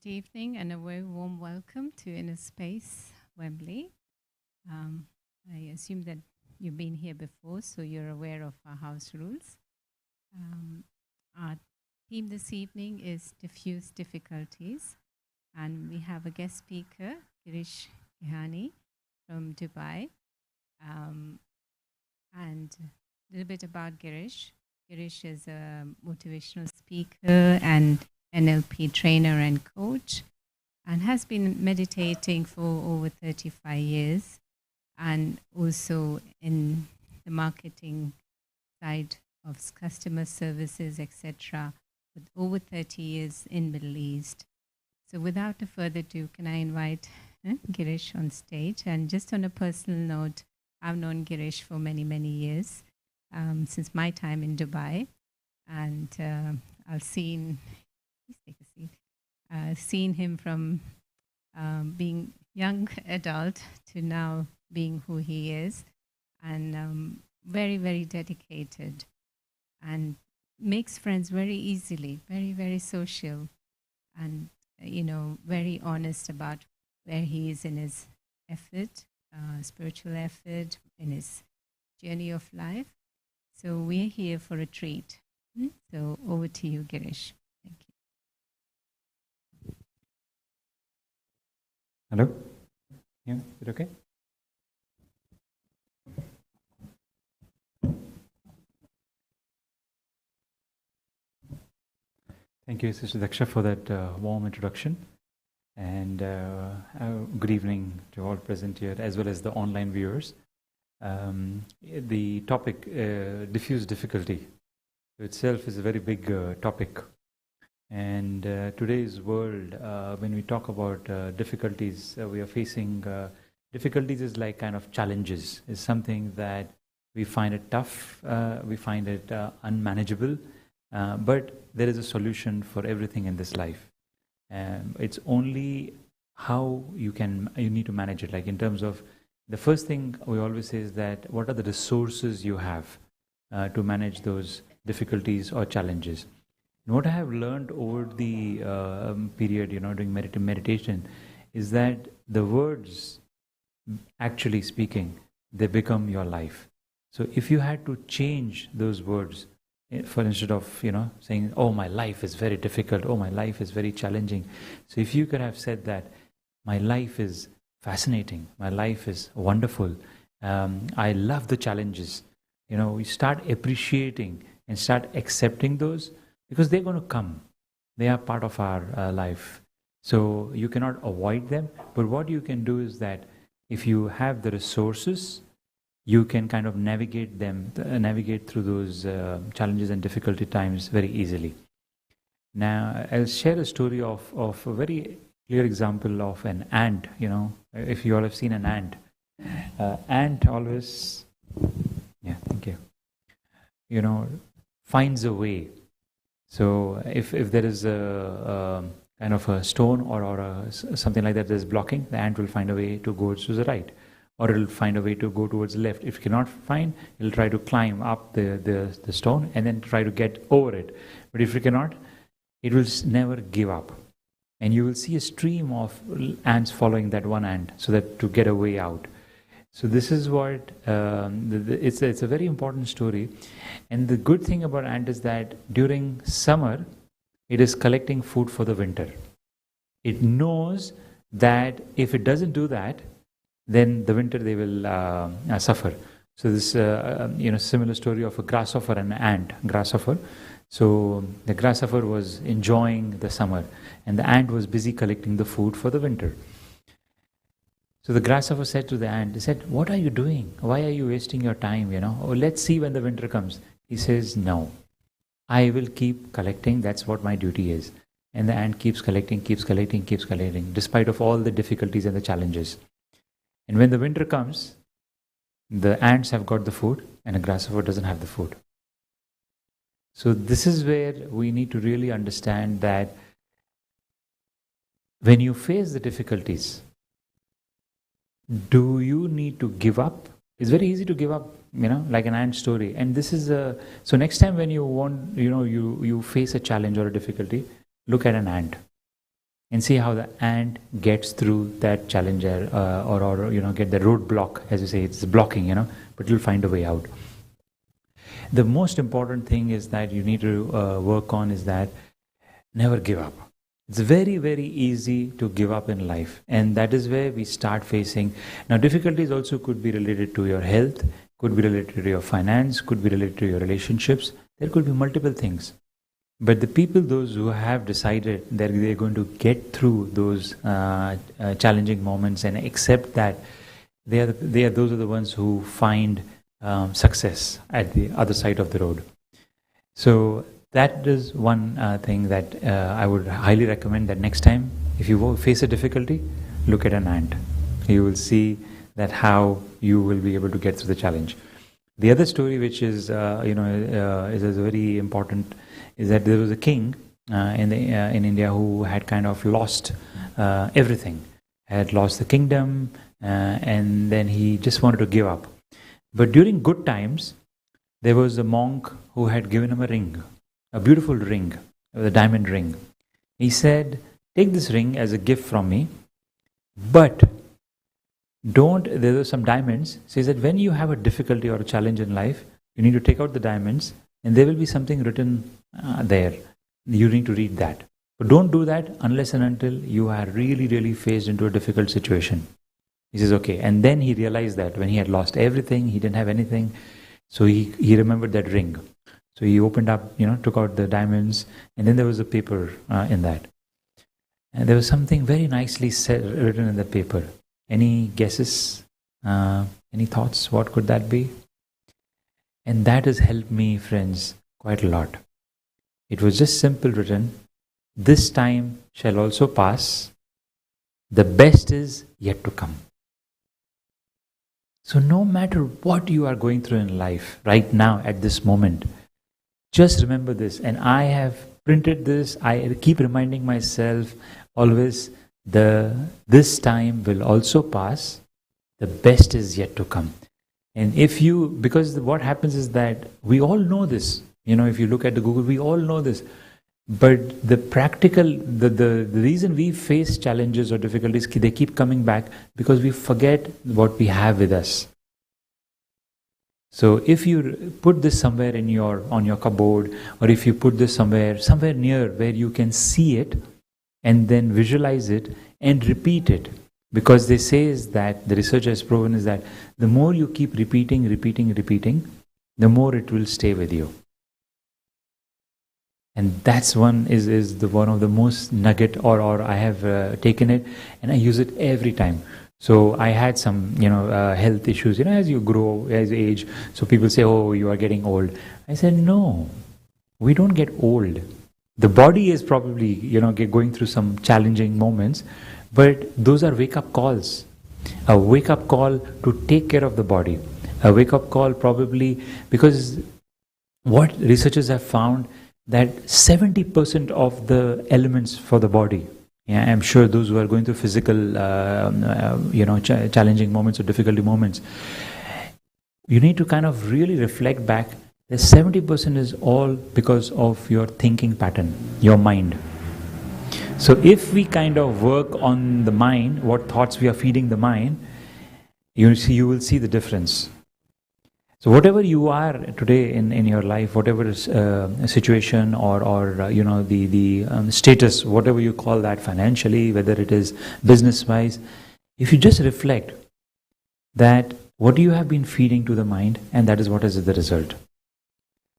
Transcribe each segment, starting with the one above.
Good evening and a very warm welcome to Inner Space, Wembley. Um, I assume that you've been here before, so you're aware of our house rules. Our theme this evening is Diffuse Difficulties, and we have a guest speaker, Girish Gehani from Dubai. And a little bit about Girish. Girish is a motivational speaker and NLP trainer and coach, and has been meditating for over 35 years, and also in the marketing side of customer services, etc., with over 30 years in Middle East. So without a further ado, can I invite Girish on stage? And just on a personal note, I've known Girish for many, many years, since my time in Dubai. And I've seen, please take a seat, seen him from being young adult to now being who he is, and very, very dedicated, and makes friends very easily, very, very social, and very honest about where he is in his effort, spiritual effort, in his journey of life. So we're here for a treat. So over to you, Girish. Thank you. Hello? Yeah, is it okay? Thank you, Sister Daksha, for that warm introduction. And good evening to all present here, as well as the online viewers. The topic, diffuse difficulty, itself is a very big topic. And today's world, when we talk about difficulties, we are facing difficulties is like kind of challenges. It's something that we find it tough, we find it unmanageable, but there is a solution for everything in this life. It's only how you need to manage it. Like in terms of, the first thing we always say is that what are the resources you have to manage those difficulties or challenges. And what I have learned over the period, doing meditation, is that the words, actually speaking, they become your life. So if you had to change those words, for instead of saying, oh, my life is very difficult, oh, my life is very challenging, so if you could have said that my life is fascinating, my life is wonderful, I love the challenges, we start appreciating and start accepting those, because they're going to come. They are part of our life. So you cannot avoid them, but what you can do is that if you have the resources, you can kind of navigate through those challenges and difficulty times very easily. Now, I'll share a story of a very clear example of an ant. If you all have seen an ant, ant always, yeah, thank you, finds a way. So if there is a kind of a stone or something like that is blocking, the ant will find a way to go to the right, or it will find a way to go towards the left. If it cannot find, it will try to climb up the stone and then try to get over it. But if it cannot, it will never give up. And you will see a stream of ants following that one ant, so that to get a way out. So this is what, it's a very important story. And the good thing about ant is that during summer, it is collecting food for the winter. It knows that if it doesn't do that, then the winter they will suffer. So this, similar story of a grasshopper and an ant. Grasshopper. So the grasshopper was enjoying the summer, and the ant was busy collecting the food for the winter. So the grasshopper said to the ant, he said, what are you doing? Why are you wasting your time, Oh, let's see when the winter comes. He says, no, I will keep collecting. That's what my duty is. And the ant keeps collecting, despite of all the difficulties and the challenges. And when the winter comes, the ants have got the food and a grasshopper doesn't have the food. So this is where we need to really understand that when you face the difficulties, do you need to give up? It's very easy to give up, like an ant story. And this is so next time when you want, you face a challenge or a difficulty, look at an ant. and see how the ant gets through that challenge, or get the roadblock, as you say, it's blocking, but it'll find a way out. The most important thing is that you need to work on is that never give up. It's very, very easy to give up in life, and that is where we start facing. Now, difficulties also could be related to your health, could be related to your finance, could be related to your relationships. There could be multiple things. But the people, those who have decided that they're going to get through those challenging moments and accept that, those are the ones who find success at the other side of the road. So that is one thing that I would highly recommend, that next time if you face a difficulty, look at an ant. You will see that how you will be able to get through the challenge. The other story, which is is very important, is that there was a king in India who had kind of lost everything, had lost the kingdom, and then he just wanted to give up. But during good times, there was a monk who had given him a ring, a beautiful ring, a diamond ring. He said, "Take this ring as a gift from me, but there were some diamonds." Says that when you have a difficulty or a challenge in life, you need to take out the diamonds, and there will be something written there. You need to read that. But don't do that unless and until you are really, really faced into a difficult situation. He says, okay. And then he realized that when he had lost everything, he didn't have anything. So he remembered that ring. So he opened up, took out the diamonds, and then there was a paper in that. And there was something very nicely written in the paper. Any guesses? Any thoughts? What could that be? And that has helped me, friends, quite a lot. It was just simple written, "This time shall also pass. The best is yet to come." So no matter what you are going through in life right now at this moment, just remember this. And I have printed this. I keep reminding myself always, this time will also pass. The best is yet to come. And because what happens is that we all know this. If you look at the Google, we all know this. But the reason we face challenges or difficulties, they keep coming back because we forget what we have with us. So if you put this somewhere on your cupboard, or if you put this somewhere near where you can see it, and then visualize it and repeat it, because they say is that the research has proven is that the more you keep repeating, the more it will stay with you. And that's one of the most nugget, or I have taken it and I use it every time. So I had some health issues, as you grow, as you age. So people say, "Oh, you are getting old." I said, no, we don't get old. The body is probably going through some challenging moments, but those are wake-up calls. A wake-up call to take care of the body. A wake-up call probably, because what researchers have found, that 70% of the elements for the body, I'm sure those who are going through physical, challenging moments or difficulty moments, you need to kind of really reflect back. The 70% is all because of your thinking pattern, your mind. So if we kind of work on the mind, what thoughts we are feeding the mind, you will see the difference. So whatever you are today in your life, whatever situation or the status, whatever you call that financially, whether it is business-wise, if you just reflect that what you have been feeding to the mind, and that is what is the result.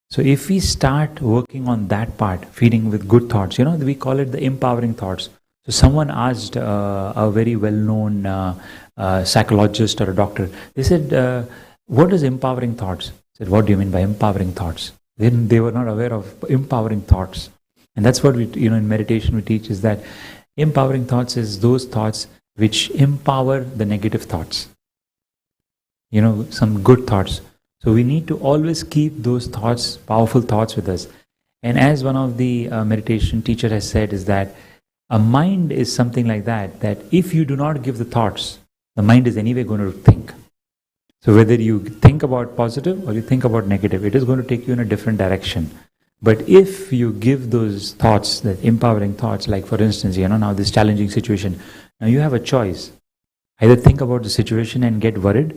So if we start working on that part, feeding with good thoughts, we call it the empowering thoughts. So someone asked a very well-known psychologist or a doctor, they said, "What is empowering thoughts?" I said, "What do you mean by empowering thoughts?" Then they were not aware of empowering thoughts. And that's what we, in meditation we teach, is that empowering thoughts is those thoughts which empower the negative thoughts. Some good thoughts. So we need to always keep those thoughts, powerful thoughts with us. And as one of the meditation teacher has said, is that a mind is something like that if you do not give the thoughts, the mind is anyway going to think. So whether you think about positive or you think about negative, it is going to take you in a different direction. But if you give those thoughts, that empowering thoughts, like for instance, now this challenging situation, now you have a choice. Either think about the situation and get worried,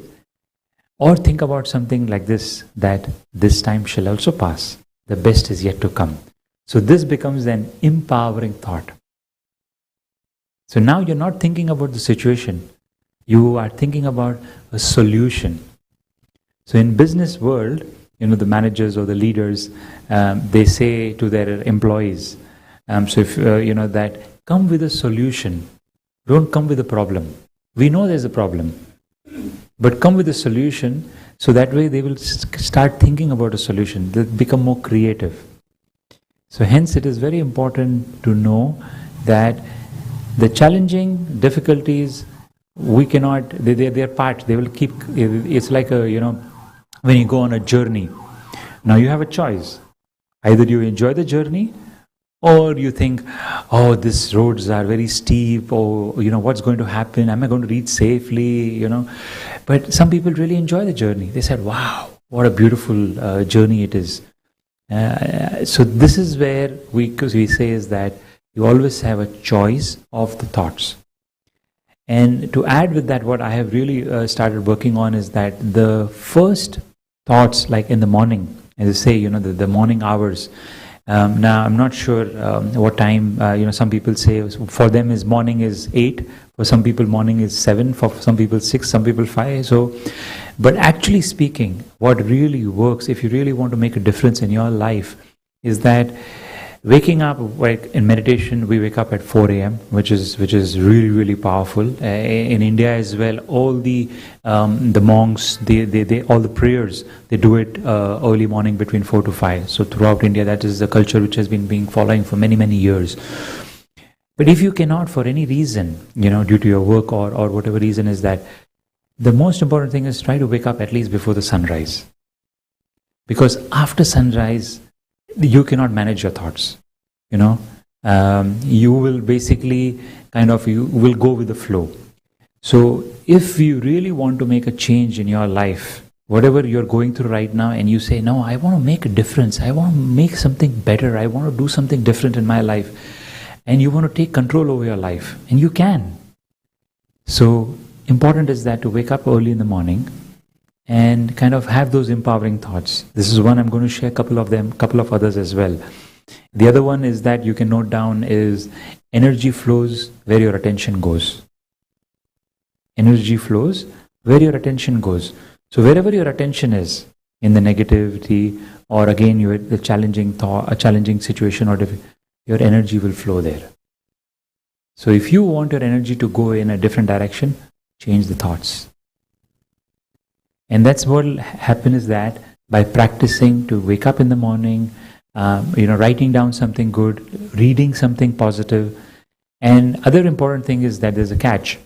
or think about something like this, that this time shall also pass. The best is yet to come. So this becomes an empowering thought. So now you're not thinking about the situation. You are thinking about a solution. So in business world, the managers or the leaders, they say to their employees, so if that come with a solution, don't come with a problem. We know there's a problem, but come with a solution, so that way they will start thinking about a solution. They'll become more creative. So hence it is very important to know that the challenging difficulties, we cannot, they're part, they will keep, it's like when you go on a journey. Now you have a choice. Either you enjoy the journey, or you think, oh, these roads are very steep, or what's going to happen? Am I going to reach safely? But some people really enjoy the journey. They said, wow, what a beautiful journey it is. So this is where we say is that you always have a choice of the thoughts. And to add with that, what I have really started working on is that the first thoughts, like in the morning, as I say, the morning hours. Now, I'm not sure what time, some people say for them is morning is 8, for some people morning is 7, for some people 6, some people 5. So, but actually speaking, what really works, if you really want to make a difference in your life, is that waking up, like in meditation, we wake up at 4 a.m., which is really, really powerful. In India as well, all the monks, they all the prayers, they do it early morning between 4 to 5. So throughout India, that is the culture which has been being following for many, many years. But if you cannot, for any reason, due to your work or whatever reason is that, the most important thing is try to wake up at least before the sunrise. Because after sunrise, you cannot manage your thoughts. You will basically you will go with the flow. So if you really want to make a change in your life, whatever you're going through right now, and you say, no, I want to make a difference, I want to make something better, I want to do something different in my life, and you want to take control over your life, and you can. So important is that to wake up early in the morning and have those empowering thoughts. This is one I'm going to share, a couple of them, couple of others as well. The other one is that you can note down is energy flows where your attention goes. Energy flows where your attention goes. So wherever your attention is, in the negativity, or again you the challenging thought, a challenging situation, or your energy will flow there. So if you want your energy to go in a different direction, change the thoughts. And that's what will happen, is that by practicing to wake up in the morning, writing down something good, reading something positive. And other important thing is that there's a catch,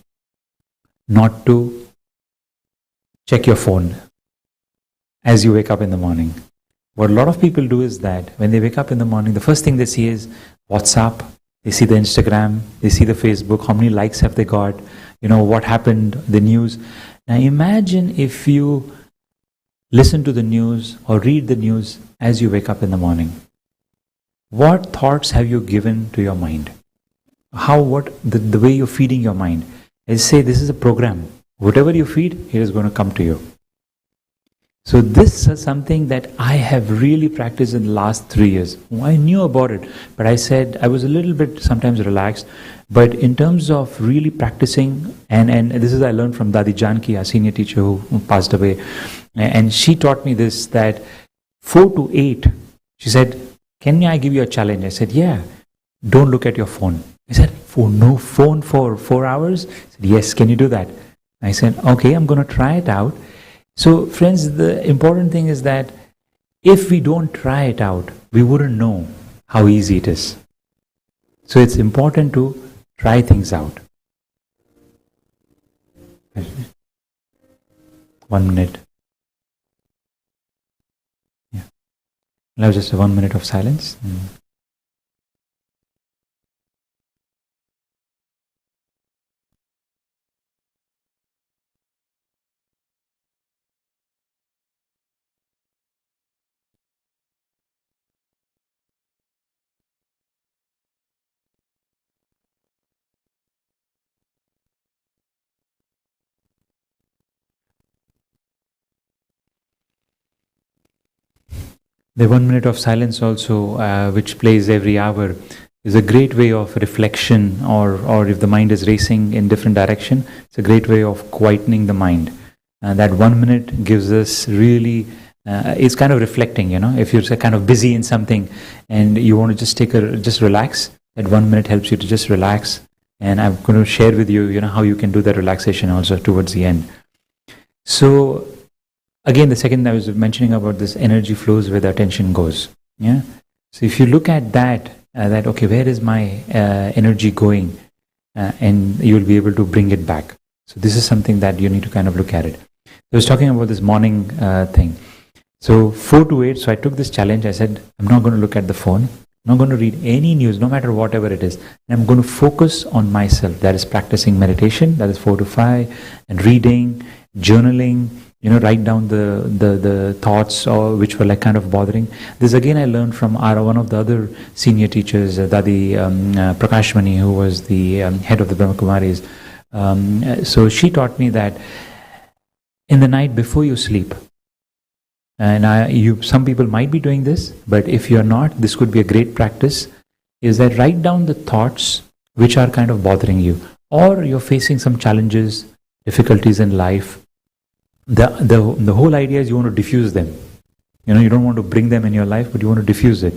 not to check your phone as you wake up in the morning. What a lot of people do is that when they wake up in the morning, the first thing they see is WhatsApp, they see the Instagram, they see the Facebook, how many likes have they got, what happened, the news. Now imagine if you listen to the news or read the news as you wake up in the morning. What thoughts have you given to your mind? The way you're feeding your mind. I say this is a program. Whatever you feed, it is going to come to you. So this is something that I have really practiced in the last 3 years. I knew about it, but I said I was a little bit sometimes relaxed. But in terms of really practicing, and this is I learned from Dadi Janki, our senior teacher who passed away, and she taught me this, that 4 to 8, she said, can I give you a challenge? I said, yeah, don't look at your phone. I said, no phone for 4 hours? I said, yes, can you do that? I said, okay, I'm going to try it out. So friends, the important thing is that if we don't try it out, we wouldn't know how easy it is. So it's important to try things out. 1 minute. Yeah. Now just 1 minute of silence. The 1 minute of silence also, which plays every hour, is a great way of reflection, or if the mind is racing in different direction, it's a great way of quietening the mind. And that 1 minute gives us really, is kind of reflecting, if you're kind of busy in something and you want to just relax, that 1 minute helps you to just relax. And I'm going to share with you, how you can do that relaxation also towards the end. So again, the second I was mentioning about this energy flows where the attention goes. Yeah. So if you look at that, okay, where is my energy going? And you'll be able to bring it back. So this is something that you need to kind of look at it. I was talking about this morning thing. So 4 to 8, so I took this challenge. I said, I'm not going to look at the phone. I'm not going to read any news, no matter whatever it is. And I'm going to focus on myself. That is practicing meditation. That is 4 to 5. And reading, journaling, write down the thoughts which were like kind of bothering. This again I learned from one of the other senior teachers, Dadi Prakashmani, who was the head of the Brahma Kumaris. So she taught me that in the night before you sleep, and some people might be doing this, but if you're not, this could be a great practice, is that write down the thoughts which are kind of bothering you, or you're facing some challenges, difficulties in life. The whole idea is you want to diffuse them. You don't want to bring them in your life, but you want to diffuse it.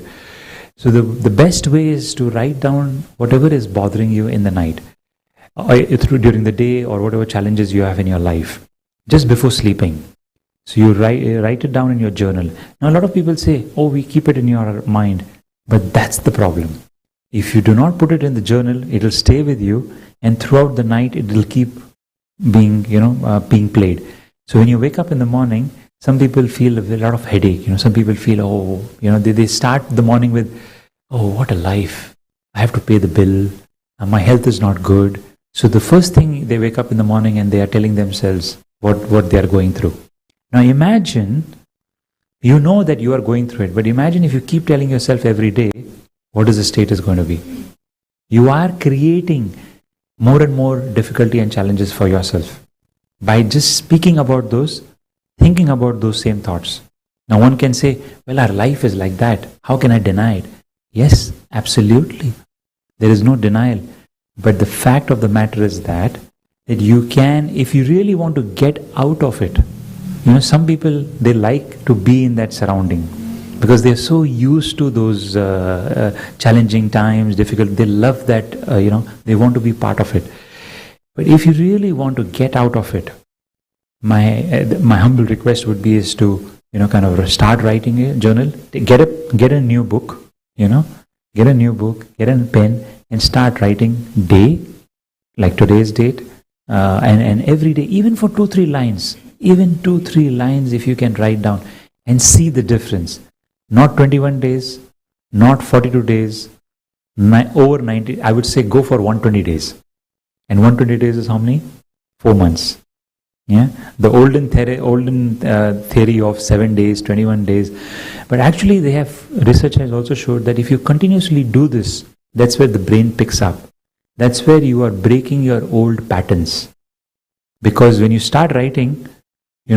So the best way is to write down whatever is bothering you in the night, or during the day, or whatever challenges you have in your life, just before sleeping. So you write it down in your journal. Now a lot of people say, oh, we keep it in your mind. But that's the problem. If you do not put it in the journal, it will stay with you, and throughout the night it will keep being, being played. So when you wake up in the morning, some people feel a lot of headache. Some people feel, they start the morning with, oh, what a life. I have to pay the bill. My health is not good. So the first thing, they wake up in the morning and they are telling themselves what they are going through. Now imagine, you know that you are going through it, but imagine if you keep telling yourself every day, what is the state is going to be? You are creating more and more difficulty and challenges for yourself by just speaking about those, thinking about those same thoughts. Now one can say, well, our life is like that. How can I deny it? Yes, absolutely. There is no denial. But the fact of the matter is that you can, if you really want to get out of it, some people, they like to be in that surrounding because they're so used to those challenging times, difficult. They love that, they want to be part of it. But if you really want to get out of it, my humble request would be is to, kind of start writing a journal, get a new book, get a new book, get a pen and start writing day, like today's date, and every day, even for 2-3 lines. Even 2-3 lines if you can write down and see the difference. Not 21 days, not 42 days, over 90, I would say go for 120 days. And 120 days is how many? 4 months. Yeah, the olden theory of 7 days, 21 days. But actually research has also showed that if you continuously do this, that's where the brain picks up. That's where you are breaking your old patterns. Because when you start writing,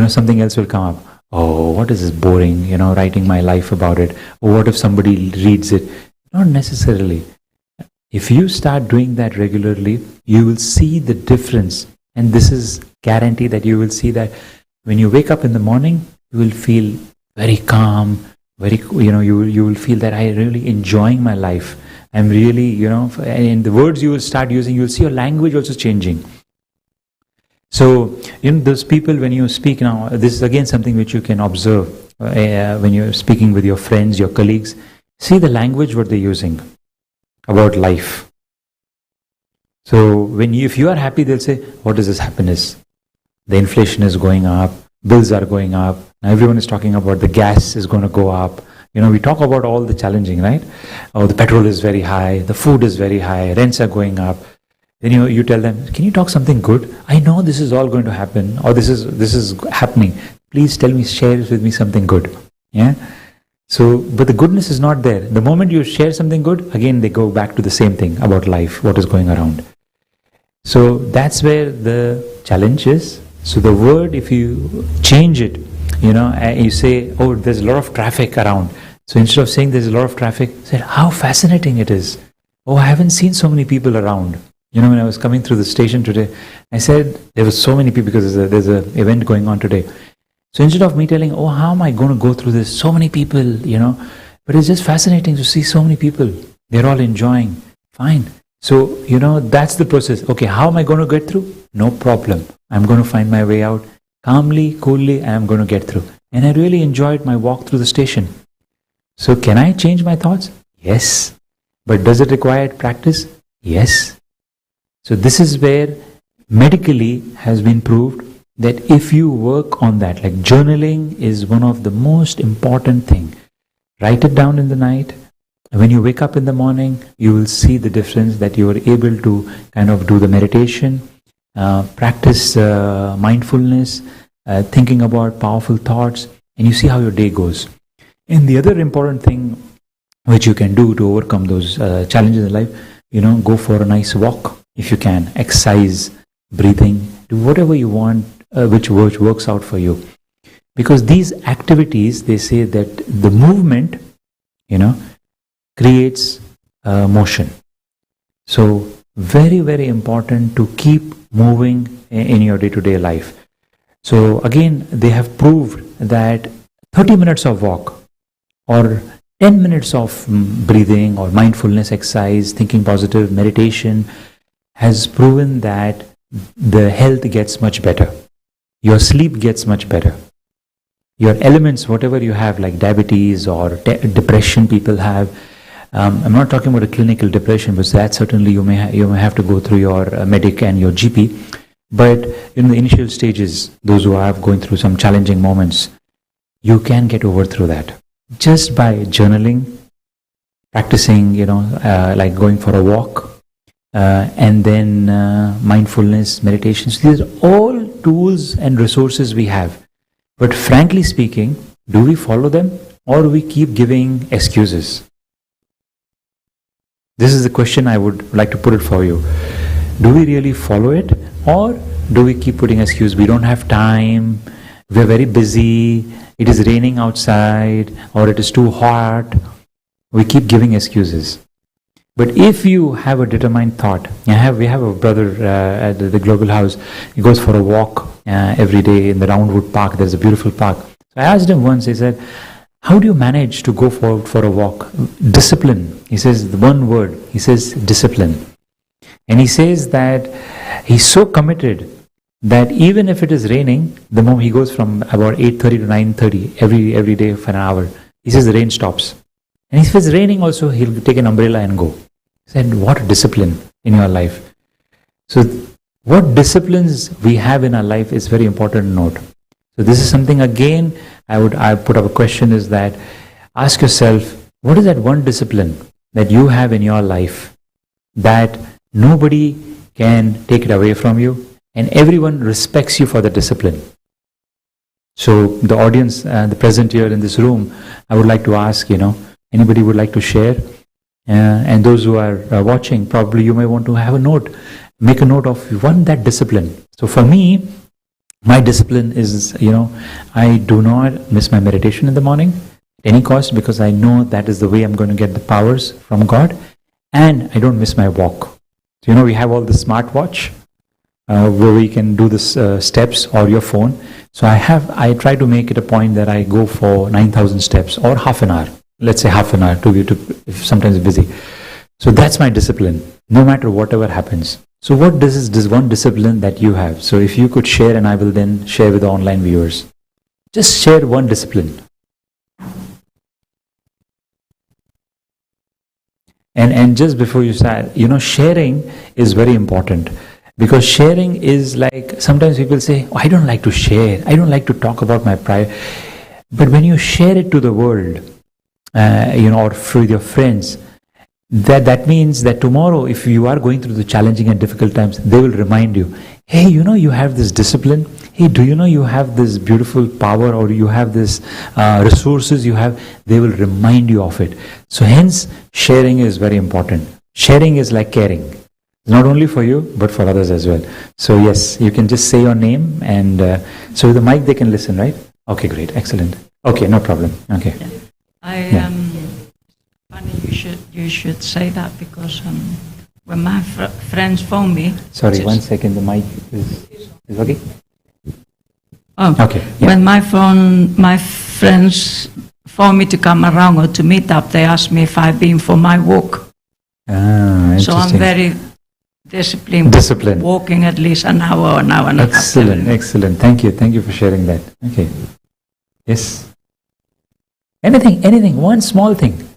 something else will come up. Oh, what is this boring, writing my life about it. Or what if somebody reads it? Not necessarily. If you start doing that regularly, you will see the difference. And this is guarantee that you will see that when you wake up in the morning, you will feel very calm, you will feel that I really enjoying my life. I'm really, and the words you will start using, you'll see your language also changing. So, those people, when you speak now, this is again something which you can observe when you're speaking with your friends, your colleagues. See the language what they're using about life. So, if you are happy, they'll say, what is this happiness? The inflation is going up, bills are going up, now everyone is talking about the gas is going to go up. We talk about all the challenging, right? Oh, the petrol is very high, the food is very high, rents are going up. Then you tell them, can you talk something good? I know this is all going to happen, or this is happening. Please tell me, share with me something good. Yeah. So, but the goodness is not there. The moment you share something good, again they go back to the same thing about life, what is going around. So that's where the challenge is. So the word, if you change it, and you say, oh, there's a lot of traffic around. So instead of saying there's a lot of traffic, said how fascinating it is. Oh, I haven't seen so many people around. You know, when I was coming through the station today, I said there were so many people because there's a event going on today. So instead of me telling, oh, how am I going to go through this? So many people, you know. But it's just fascinating to see so many people. They're all enjoying. Fine. So, you know, that's the process. Okay, how am I going to get through? No problem. I'm going to find my way out. Calmly, coolly, I am going to get through. And I really enjoyed my walk through the station. So can I change my thoughts? Yes. But does it require practice? Yes. So this is where medically has been proved that if you work on that, like journaling is one of the most important thing. Write it down in the night. When you wake up in the morning, you will see the difference that you are able to kind of do the meditation, practice mindfulness, thinking about powerful thoughts, and you see how your day goes. And the other important thing which you can do to overcome those challenges in life, you know, go for a nice walk if you can, exercise, breathing, do whatever you want, which works out for you. Because these activities, they say that the movement, you know, creates motion. So very, very important to keep moving in your day-to-day life. So again, they have proved that 30 minutes of walk or 10 minutes of breathing or mindfulness exercise, thinking positive, meditation, has proven that the health gets much better. Your sleep gets much better. Your elements, whatever you have, like diabetes or depression people have, I'm not talking about a clinical depression, but that certainly you may have to go through your medic and your GP. But in the initial stages, those who are going through some challenging moments, you can get over through that just by journaling, practicing, you know, like going for a walk, and then mindfulness, meditations. These are all tools and resources we have. But frankly speaking, do we follow them or do we keep giving excuses? This is the question I would like to put it for you. Do we really follow it or do we keep putting excuses? We don't have time, we're very busy, it is raining outside, or it is too hot. We keep giving excuses. But if you have a determined thought, we have a brother at the Global House, he goes for a walk every day in the Roundwood Park. There's a beautiful park. So I asked him once, he said, how do you manage to go for a walk? Discipline. He says the one word, he says discipline. And he says that he's so committed that even if it is raining, the moment he goes from about 8:30 to 9:30 every day for an hour, he says the rain stops. And if it's raining also, he'll take an umbrella and go. He said, what discipline in your life. So what disciplines we have in our life is very important to note. So this is something, again, I put up a question, is that ask yourself, what is that one discipline that you have in your life that nobody can take it away from you and everyone respects you for the discipline? So the audience, the present here in this room, I would like to ask, you know, anybody would like to share? And those who are watching, probably you may want to have a note, make a note of that discipline. So for me, my discipline is, you know, I do not miss my meditation in the morning at any cost, because I know that is the way I'm going to get the powers from God, and I don't miss my walk. So, you know, we have all the smartwatch where we can do this steps, or your phone. So I try to make it a point that I go for 9,000 steps or half an hour. Let's say half an hour if sometimes busy. So that's my discipline, no matter whatever happens. So what is this one discipline that you have? So if you could share, and I will then share with the online viewers. Just share one discipline. And just before you start, you know, sharing is very important. Because sharing is like, sometimes people say, oh, I don't like to share, I don't like to talk about my pride. But when you share it to the world, you know, or with your friends, that means that tomorrow, if you are going through the challenging and difficult times, they will remind you, hey, you know, you have this discipline. Hey, do you know you have this beautiful power, or you have this resources you have? They will remind you of it. So hence, sharing is very important. Sharing is like caring. Not only for you, but for others as well. So yes, you can just say your name, and so with the mic they can listen, right? Okay, great, excellent. Okay, no problem. Okay. Yeah. I funny you should say that because when my friends phone me. Sorry, 1 second. The mic is okay. Oh, okay. Yeah. When my friends phone me to come around or to meet up, they ask me if I've been for my walk. So I'm very disciplined. Walking at least an hour and a half. Excellent, excellent. Thank you for sharing that. Okay. Yes. Anything, one small thing.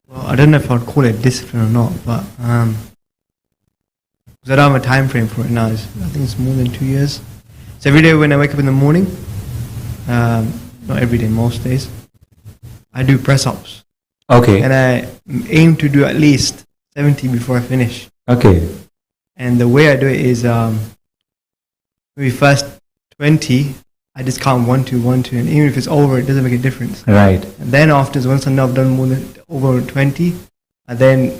Well, I don't know if I'd call it discipline or not, but because I don't have a time frame for it now. I think it's more than 2 years. So every day when I wake up in the morning, not every day, most days, I do press-ups. Okay. And I aim to do at least 70 before I finish. Okay. And the way I do it is maybe first 20, I just count 1, 2, 1, 2, and even if it's over, it doesn't make a difference. Right. And then afterwards, once I know I've done more than over 20, I then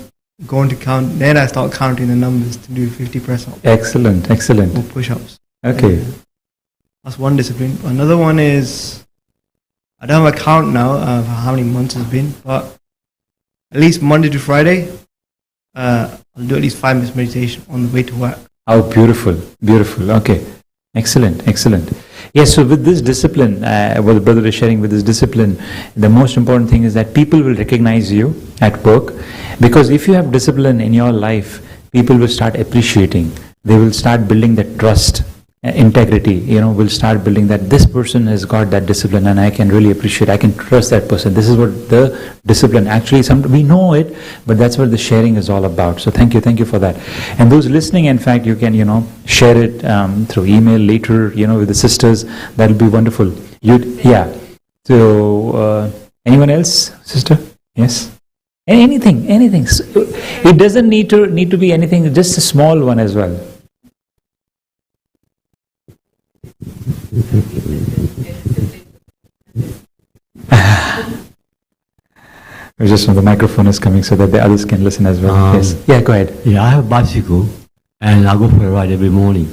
go on to count. Then I start counting the numbers to do 50 press-ups. Excellent, excellent. Or push-ups. Okay. That's one discipline. Another one is, I don't have a count now of how many months it's been, but at least Monday to Friday, I'll do at least 5 minutes meditation on the way to work. Oh, beautiful, beautiful. Okay. Excellent, excellent. Yes, so with this discipline, what the brother is sharing with this discipline, the most important thing is that people will recognize you at work, because if you have discipline in your life, people will start appreciating. They will start building that trust, integrity, will start building that this person has got that discipline and I can really appreciate, I can trust that person. This is what the discipline actually, we know it, but that's what the sharing is all about. So thank you for that. And those listening, in fact, you can, share it through email later, with the sisters. That'll be wonderful. Yeah. So, anyone else, sister? Yes? Anything. It doesn't need to be anything, just a small one as well. Just when the microphone is coming so that the others can listen as well. Yes. Yeah, go ahead. Yeah, I have a bicycle and I go for a ride every morning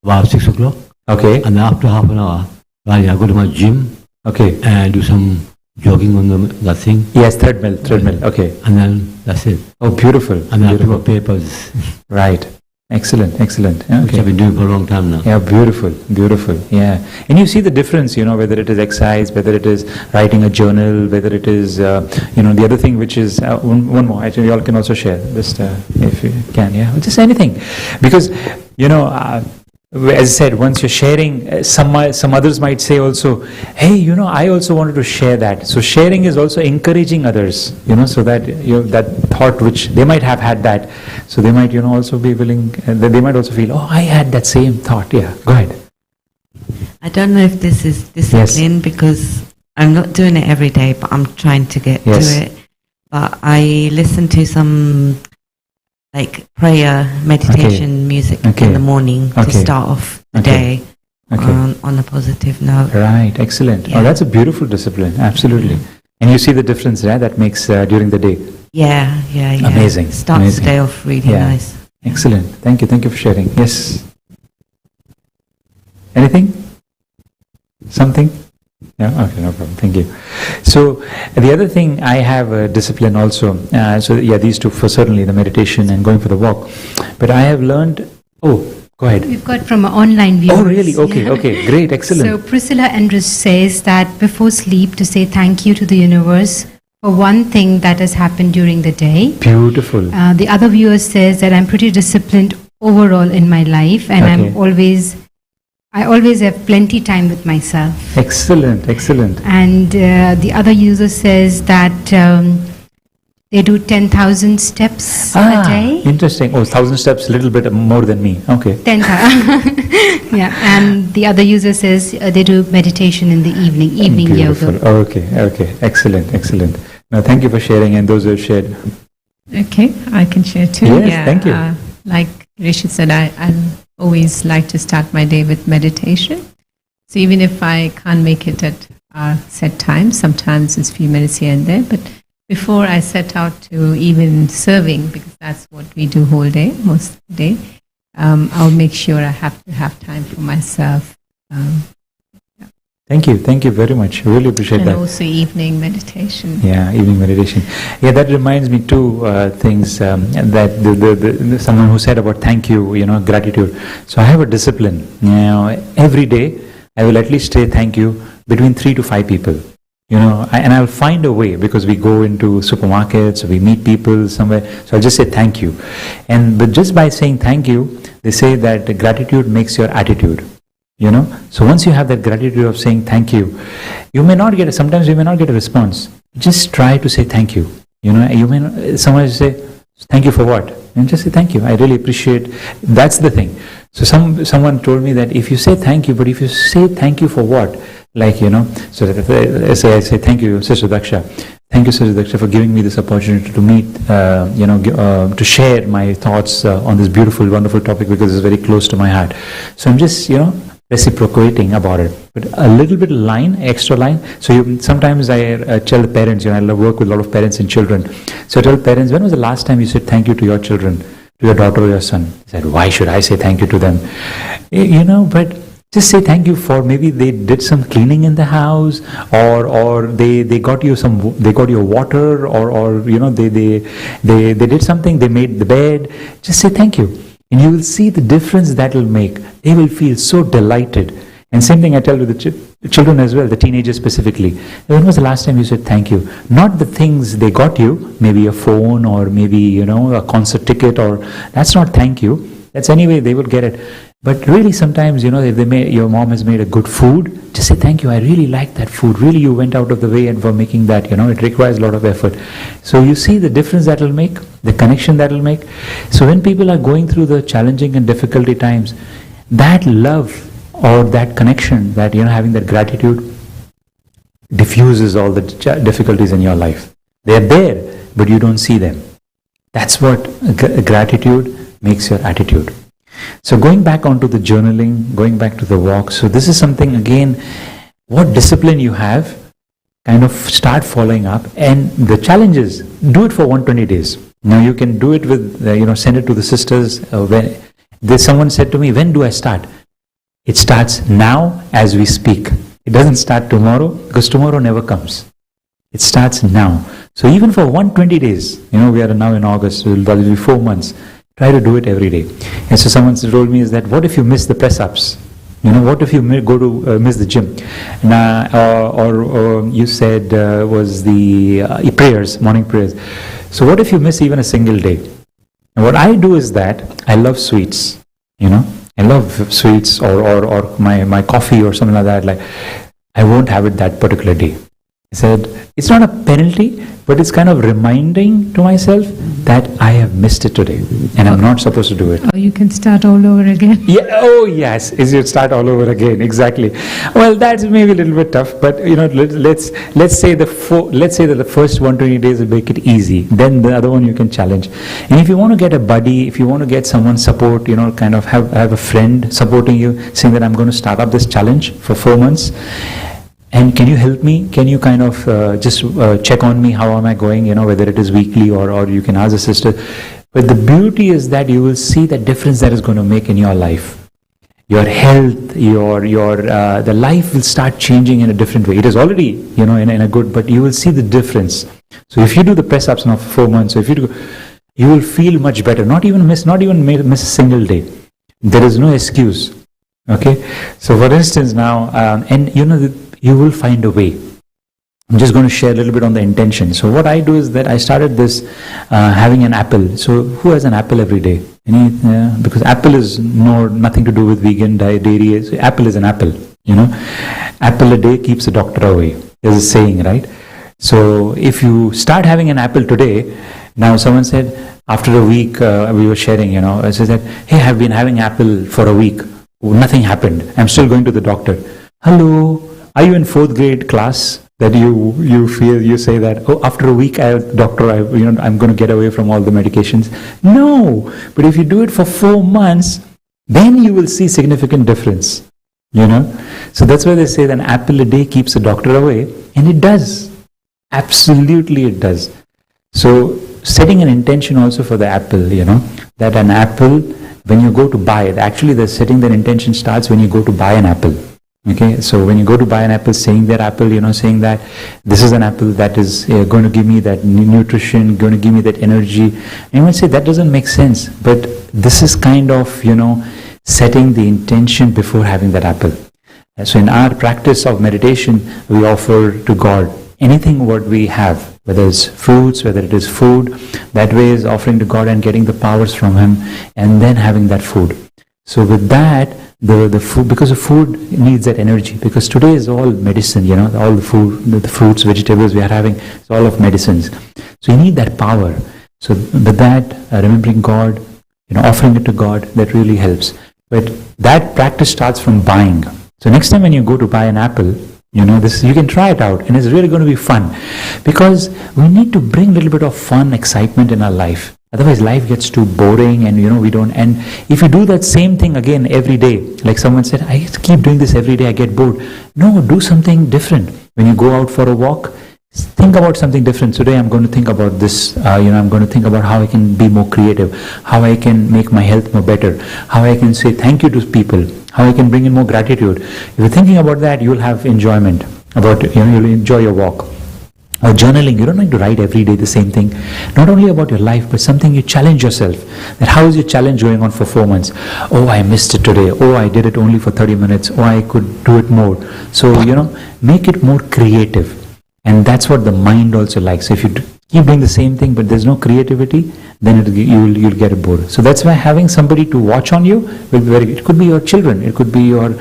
about 6 o'clock. Okay. And after half an hour riding, I go to my gym. Okay. And do some jogging on that thing. Yes, treadmill. Okay. And then that's it. Oh, beautiful. And then I pick up papers. Right. Excellent. Okay. Which I've been doing for a long time now. Yeah, beautiful. Yeah. And you see the difference, whether it is exercise, whether it is writing a journal, whether it is, the other thing which is, one more, actually you all can also share, just if you can, yeah, just anything. Because, as I said, once you're sharing, some others might say also, hey, I also wanted to share that. So sharing is also encouraging others, so that that thought which they might have had that, so they might also be willing. They might also feel, oh, I had that same thought. Yeah, go ahead. I don't know if this is discipline because I'm not doing it every day, but I'm trying to get to it. But I listen to some prayer, meditation music in the morning to start off the day on a positive note. Right, excellent. Yeah. Oh, that's a beautiful discipline, absolutely. And you see the difference, right, that makes during the day. Yeah. Amazing. Starts the day off really nice. Excellent. Thank you for sharing. Yes. Anything? Something? Yeah, okay, no problem. Thank you. So the other thing, I have discipline also. These two for certainly the meditation and going for the walk. But I have learned. Oh, go ahead. We've got from an online view. Oh, really? Okay, great, excellent. So Priscilla Andrus says that before sleep to say thank you to the universe for one thing that has happened during the day. Beautiful. The other viewer says that I'm pretty disciplined overall in my life, and I always have plenty time with myself. Excellent. And the other user says that they do 10,000 steps a day. Interesting. Oh, 1,000 steps, a little bit more than me. Okay. 10,000. Yeah. And the other user says they do meditation in the evening Beautiful. yoga. Okay. Excellent. Now, thank you for sharing, and those who have shared. Okay, I can share too. Yes, thank you. Like Girish said, I always like to start my day with meditation. So even if I can't make it at our set time, sometimes it's a few minutes here and there, but before I set out to even serving, because that's what we do whole day, most of the day, I'll make sure I have to have time for myself Thank you very much. Really appreciate that. And also evening meditation. Yeah, evening meditation. Yeah, that reminds me two things that the someone who said about thank you, gratitude. So I have a discipline. Every day I will at least say thank you between 3 to 5 people. And I'll find a way, because we go into supermarkets, we meet people somewhere. So I'll just say thank you. But just by saying thank you, they say that gratitude makes your attitude. So once you have that gratitude of saying thank you, sometimes you may not get a response. Just try to say thank you. Someone will say thank you for what, and just say thank you, I really appreciate. That's the thing. So someone told me that if you say thank you, but if you say thank you for what, so that I say thank you, Sister Daksha. Thank you, Sister Daksha, for giving me this opportunity to meet, to share my thoughts on this beautiful, wonderful topic, because it's very close to my heart. So I'm just, reciprocating about it. But a little bit extra line. So sometimes I tell the parents, I work with a lot of parents and children. So I tell parents, when was the last time you said thank you to your children, to your daughter or your son? They said, why should I say thank you to them? But just say thank you for maybe they did some cleaning in the house, or they got you water, or they did something, they made the bed. Just say thank you. And you will see the difference that will make. They will feel so delighted. And same thing I tell to the children as well, the teenagers specifically. When was the last time you said thank you? Not the things they got you, maybe a phone, or maybe, a concert ticket, or that's not thank you. That's anyway, they will get it. But really sometimes, if your mom has made a good food, just say thank you, I really like that food. Really, you went out of the way and for making that, it requires a lot of effort. So you see the difference that will make, the connection that will make. So when people are going through the challenging and difficulty times, that love or that connection, that, having that gratitude diffuses all the difficulties in your life. They're there, but you don't see them. That's what gratitude makes your attitude. So going back onto the journaling, going back to the walk. So this is something, again, what discipline you have, kind of start following up. And the challenge is, do it for 120 days. Now you can do it with, send it to the sisters. Someone said to me, when do I start? It starts now as we speak. It doesn't start tomorrow, because tomorrow never comes. It starts now. So even for 120 days, we are now in August, so that will be 4 months. Try to do it every day. And so someone told me is that, what if you miss the press-ups? What if you miss the gym? Or you said was the prayers, morning prayers. So what if you miss even a single day? And what I do is that I love sweets. I love sweets, or my coffee or something like that. Like, I won't have it that particular day. I said, it's not a penalty, but it's kind of reminding to myself that I have missed it today and I'm not supposed to do it. Or you can start all over again. Yeah. Oh yes, is you start all over again. Exactly. Well, that's maybe a little bit tough, but let's say that the first 120 days will make it easy. Then the other one you can challenge. And if you want to get a buddy, if you want to get someone support, kind of have a friend supporting you, saying that I'm going to start up this challenge for 4 months. And can you help me? Can you kind of just check on me? How am I going? Whether it is weekly or you can ask a sister. But the beauty is that you will see the difference that is going to make in your life. Your health, the life will start changing in a different way. It is already, in a good, but you will see the difference. So if you do the press-ups now for 4 months, so if you will feel much better. Not even miss a single day. There is no excuse. Okay. So for instance now, you will find a way. I'm just going to share a little bit on the intention. So what I do is that I started this having an apple. So who has an apple every day? Because apple is nothing to do with vegan dairy. So apple is an apple. Apple a day keeps the doctor away. There's a saying, right? So if you start having an apple today, now someone said after a week we were sharing. I said, hey, I've been having apple for a week. Nothing happened. I'm still going to the doctor. Hello. Are you in 4th grade class that you say that, oh, after a week, doctor, I'm going to get away from all the medications? No, but if you do it for 4 months, then you will see significant difference. So that's why they say that an apple a day keeps the doctor away, and it does. Absolutely, it does. So setting an intention also for the apple, that an apple, when you go to buy it, actually the setting that intention starts when you go to buy an apple. Okay, so when you go to buy an apple, saying that apple, saying that this is an apple that is going to give me that nutrition, going to give me that energy, and you might say that doesn't make sense, but this is kind of, setting the intention before having that apple. So in our practice of meditation, we offer to God anything what we have, whether it's fruits, whether it is food, that way is offering to God and getting the powers from Him, and then having that food. So with that, the food, because the food needs that energy, because today is all medicine, all the food, the fruits, vegetables we are having, it's all of medicines. So you need that power. So with that, remembering God, offering it to God, that really helps. But that practice starts from buying. So next time when you go to buy an apple, this, you can try it out, and it's really going to be fun, because we need to bring a little bit of fun, excitement in our life. Otherwise life gets too boring, and we don't, and if you do that same thing again every day, like someone said, I keep doing this every day, I get bored. No, do something different. When you go out for a walk, think about something different. Today I'm going to think about this, I'm going to think about how I can be more creative, how I can make my health more better, how I can say thank you to people, how I can bring in more gratitude. If you're thinking about that, you'll have enjoyment about, you'll enjoy your walk. Or journaling, you don't need to write every day the same thing. Not only about your life, but something you challenge yourself. That how is your challenge going on for 4 months? Oh, I missed it today. Oh, I did it only for 30 minutes. Oh, I could do it more. So, make it more creative. And that's what the mind also likes. So if you keep doing the same thing, but there's no creativity, then you'll get bored. So that's why having somebody to watch on you will be very good. It could be your children. It could be your,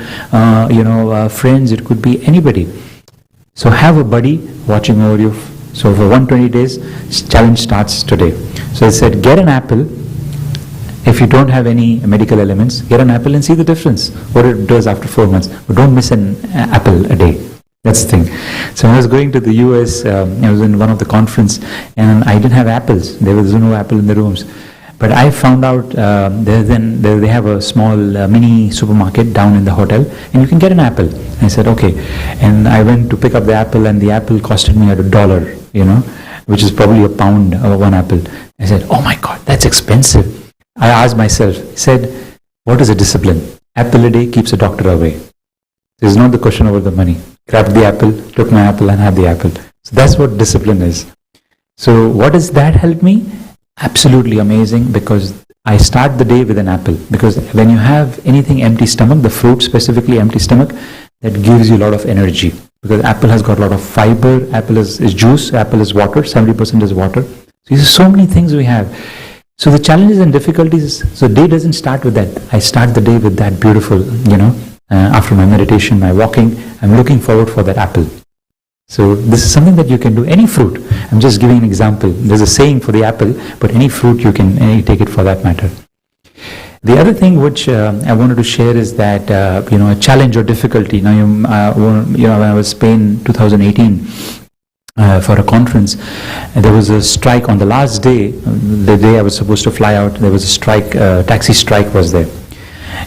friends. It could be anybody. So have a buddy watching over you. So for 120 days, challenge starts today. So I said, get an apple. If you don't have any medical elements, get an apple and see the difference, what it does after 4 months. But don't miss an apple a day. That's the thing. So when I was going to the US, I was in one of the conference, and I didn't have apples. There was no apple in the rooms. But I found out they have a small mini supermarket down in the hotel, and you can get an apple. I said, okay. And I went to pick up the apple, and the apple costed me $1, which is probably a pound of one apple. I said, oh my God, that's expensive. I asked myself, said, what is a discipline? Apple a day keeps a doctor away. There's not the question over the money. Grabbed the apple, took my apple, and had the apple. So that's what discipline is. So what does that help me? Absolutely amazing, because I start the day with an apple. Because when you have anything empty stomach, the fruit specifically empty stomach, that gives you a lot of energy. Because apple has got a lot of fiber, apple is juice, apple is water, 70% is water. So there's so many things we have. So the challenges and difficulties, so day doesn't start with that. I start the day with that beautiful, after my meditation, my walking, I'm looking forward for that apple. So this is something that you can do, any fruit. I'm just giving an example. There's a saying for the apple, but any fruit you can take it for that matter. The other thing which I wanted to share is that, a challenge or difficulty. Now, when I was in Spain 2018 for a conference, there was a strike on the last day, the day I was supposed to fly out, there was a strike, taxi strike was there.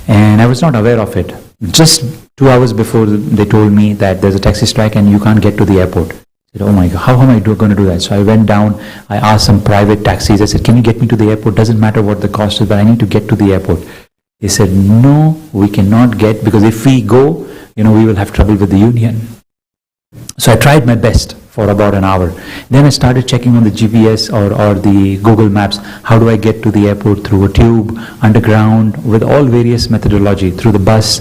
And I was not aware of it. Just 2 hours before they told me that there's a taxi strike and you can't get to the airport. I said, oh my God, how am I going to do that? So I went down, I asked some private taxis. I said, can you get me to the airport? Doesn't matter what the cost is, but I need to get to the airport. They said, no, we cannot get, because if we go, we will have trouble with the union. So I tried my best for about an hour. Then I started checking on the GPS or the Google Maps. How do I get to the airport? Through a tube, underground, with all various methodology, through the bus.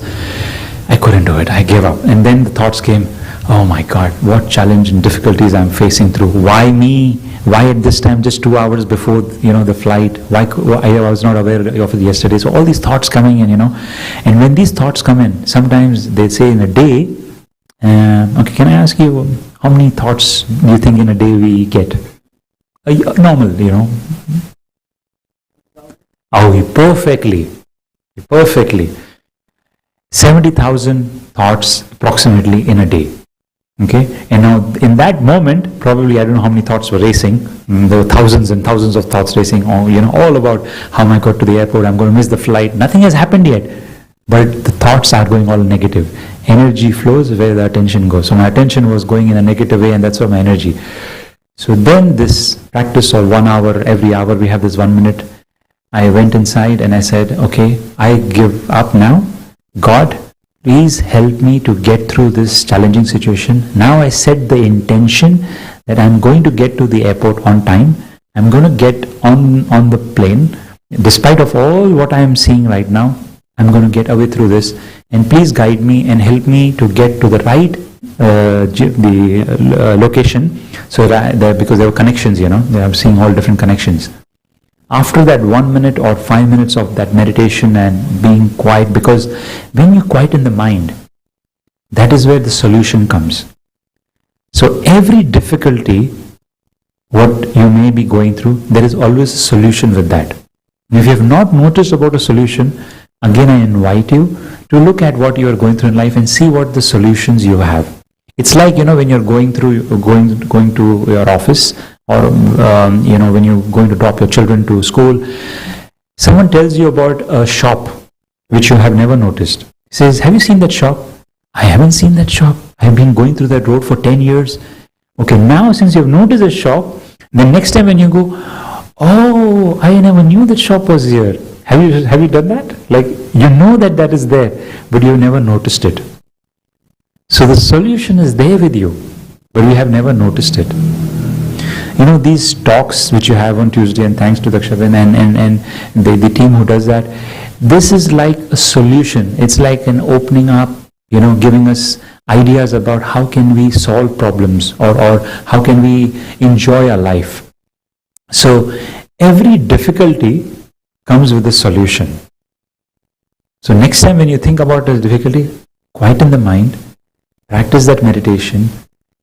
I couldn't do it. I gave up. And then the thoughts came, oh my God, what challenge and difficulties I'm facing through. Why me? Why at this time, just 2 hours before, the flight? Why I was not aware of it yesterday? So all these thoughts coming in, And when these thoughts come in, sometimes they say in a day, okay, can I ask you, how many thoughts do you think in a day we get? Normal, Oh, perfectly. 70,000 thoughts approximately in a day. Okay, and now in that moment, probably I don't know how many thoughts were racing. There were thousands and thousands of thoughts racing. All about how am I got to the airport? I'm going to miss the flight. Nothing has happened yet, but the thoughts are going all negative. Energy flows where the attention goes. So my attention was going in a negative way, and that's where my energy. So then this practice of 1 hour, every hour we have this 1 minute. I went inside and I said, okay, I give up now. God, please help me to get through this challenging situation. Now I set the intention that I'm going to get to the airport on time. I'm going to get on the plane. Despite of all what I am seeing right now, I'm going to get away through this. And please guide me and help me to get to the right location. So that because there were connections, I'm seeing all different connections. After that 1 minute or 5 minutes of that meditation and being quiet, because when you quieten the mind, that is where the solution comes. So every difficulty, what you may be going through, there is always a solution with that. If you have not noticed about a solution, again I invite you to look at what you are going through in life and see what the solutions you have. It's like, when you're going to your office, or when you're going to drop your children to school, someone tells you about a shop which you have never noticed. He says, have you seen that shop? I haven't seen that shop. I've been going through that road for 10 years. Okay, now since you've noticed the shop, the next time when you go, oh, I never knew that shop was here. Have you done that? Like, you know that is there, but you never noticed it. So the solution is there with you, but you have never noticed it. These talks which you have on Tuesday, and thanks to Dakshavin and the team who does that, this is like a solution. It's like an opening up, giving us ideas about how can we solve problems or how can we enjoy our life. So every difficulty comes with a solution. So next time when you think about a difficulty, quieten the mind, practice that meditation,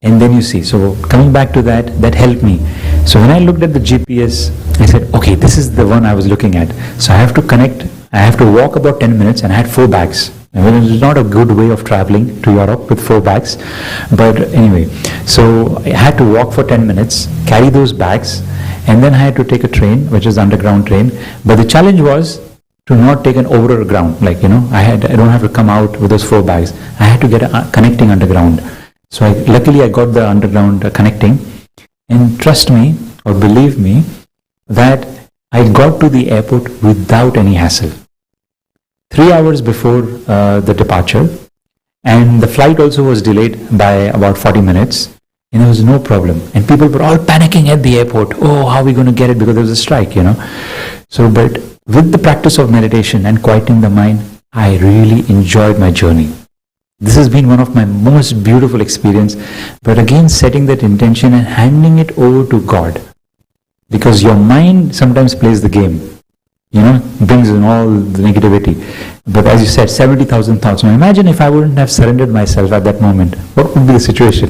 and then you see. So coming back to that helped me. So when I looked at the GPS, I said, okay, this is the one I was looking at. So I have to connect, I have to walk about 10 minutes, and I had 4 bags. It's not a good way of traveling to Europe with 4 bags. But anyway, so I had to walk for 10 minutes, carry those bags, and then I had to take a train, which is underground train. But the challenge was to not take an overground. I don't have to come out with those 4 bags. I had to get a connecting underground. So luckily I got the underground connecting, and trust me or believe me that I got to the airport without any hassle. 3 hours before the departure, and the flight also was delayed by about 40 minutes, and there was no problem. And people were all panicking at the airport. Oh, how are we going to get it? Because there was a strike, So, but with the practice of meditation and quieting the mind, I really enjoyed my journey. This has been one of my most beautiful experience. But again, setting that intention and handing it over to God. Because your mind sometimes plays the game. Brings in all the negativity. But as you said, 70,000 thoughts. Now imagine if I wouldn't have surrendered myself at that moment. What would be the situation?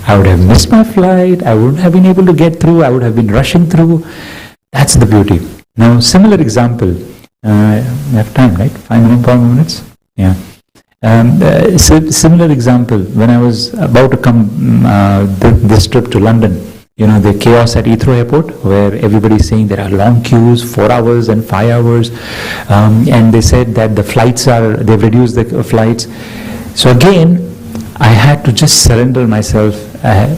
I would have missed my flight. I wouldn't have been able to get through. I would have been rushing through. That's the beauty. Now, similar example. We have time, right? 5 minutes? Yeah. Similar example. When I was about to come this trip to London, the chaos at Heathrow Airport, where everybody is saying there are long queues, 4 hours and 5 hours, and they said that they've reduced the flights. So again, I had to just surrender myself,